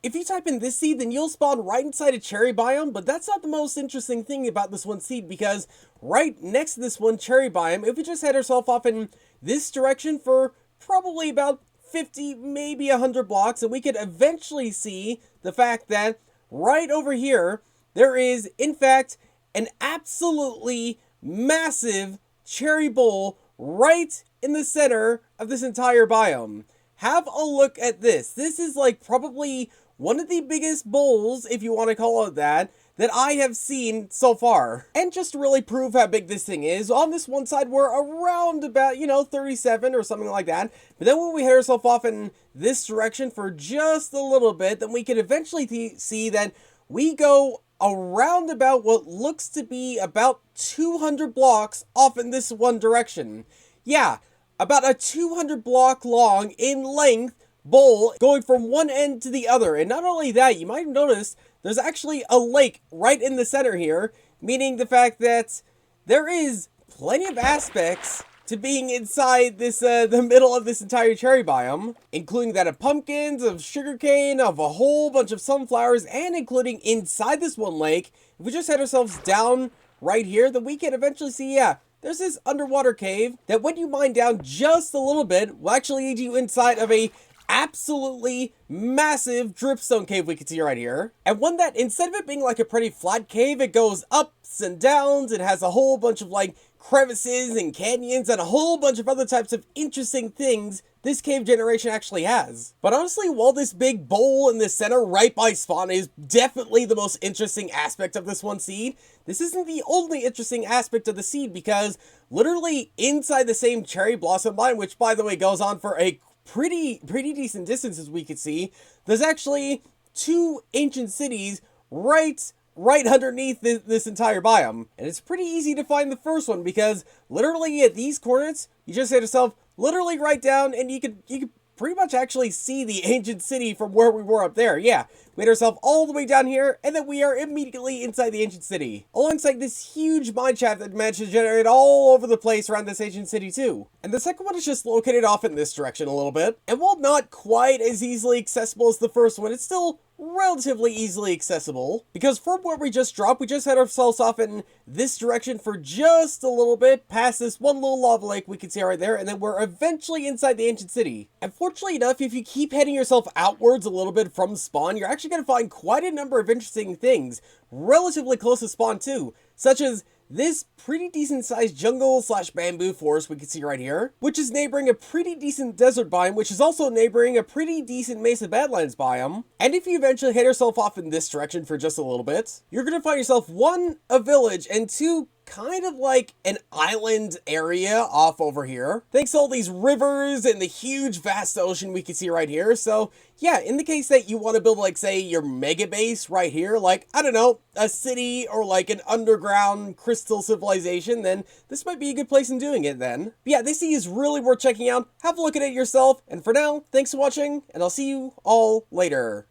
If you type in this seed, then you'll spawn right inside a cherry biome, but that's not the most interesting thing about this one seed, because right next to this one cherry biome, if we just head ourselves off in this direction for probably about 50, maybe 100 blocks, and we could eventually see the fact that right over here, there is, in fact, an absolutely massive cherry bowl right in the center of this entire biome. Have a look at this. This is like probably one of the biggest bowls, if you want to call it that I have seen so far. And just to really prove how big this thing is, on this one side we're around about, 37 or something like that. But then when we head ourselves off in this direction for just a little bit, then we can eventually see that we go around about what looks to be about 200 blocks off in this one direction. Yeah, about a 200 block long in length bowl going from one end to the other. And not only that, you might have noticed there's actually a lake right in the center here, meaning the fact that there is plenty of aspects to being inside this the middle of this entire cherry biome, including that of pumpkins, of sugarcane, of a whole bunch of sunflowers, and including inside this one lake. If we just head ourselves down right here, then we can eventually see, yeah, there's this underwater cave that when you mine down just a little bit will actually lead you inside of a absolutely massive dripstone cave we can see right here. And one that, instead of it being like a pretty flat cave, it goes ups and downs. It has a whole bunch of like crevices and canyons and a whole bunch of other types of interesting things this cave generation actually has. But honestly, while this big bowl in the center right by spawn is definitely the most interesting aspect of this one seed, this isn't the only interesting aspect of the seed, because literally inside the same cherry blossom line, which by the way goes on for a pretty decent distance as we could see, there's actually two ancient cities right underneath this entire biome. And it's pretty easy to find the first one, because literally at these coordinates, you just hit yourself literally right down, and you could pretty much actually see the ancient city from where we were up there. Yeah, we had ourselves all the way down here, and then we are immediately inside the ancient city, alongside this huge mine shaft that managed to generate all over the place around this ancient city too. And the second one is just located off in this direction a little bit, and while not quite as easily accessible as the first one, it's still relatively easily accessible, because from where we just dropped, we just had ourselves off in this direction for just a little bit, past this one little lava lake we can see right there, and then we're eventually inside the ancient city. And fortunately enough, if you keep heading yourself outwards a little bit from spawn, you're actually going to find quite a number of interesting things relatively close to spawn too, such as this pretty decent sized jungle slash bamboo forest we can see right here, which is neighboring a pretty decent desert biome, which is also neighboring a pretty decent Mesa Badlands biome. And if you eventually head yourself off in this direction for just a little bit, you're going to find yourself one, a village, and two, kind of like an island area off over here, thanks to all these rivers and the huge vast ocean we can see right here. So yeah, in the case that you want to build, like, say, your mega base right here, like, I don't know, a city or like an underground crystal civilization, then this might be a good place in doing it then. But yeah, this sea is really worth checking out. Have a look at it yourself, and for now, thanks for watching, and I'll see you all later.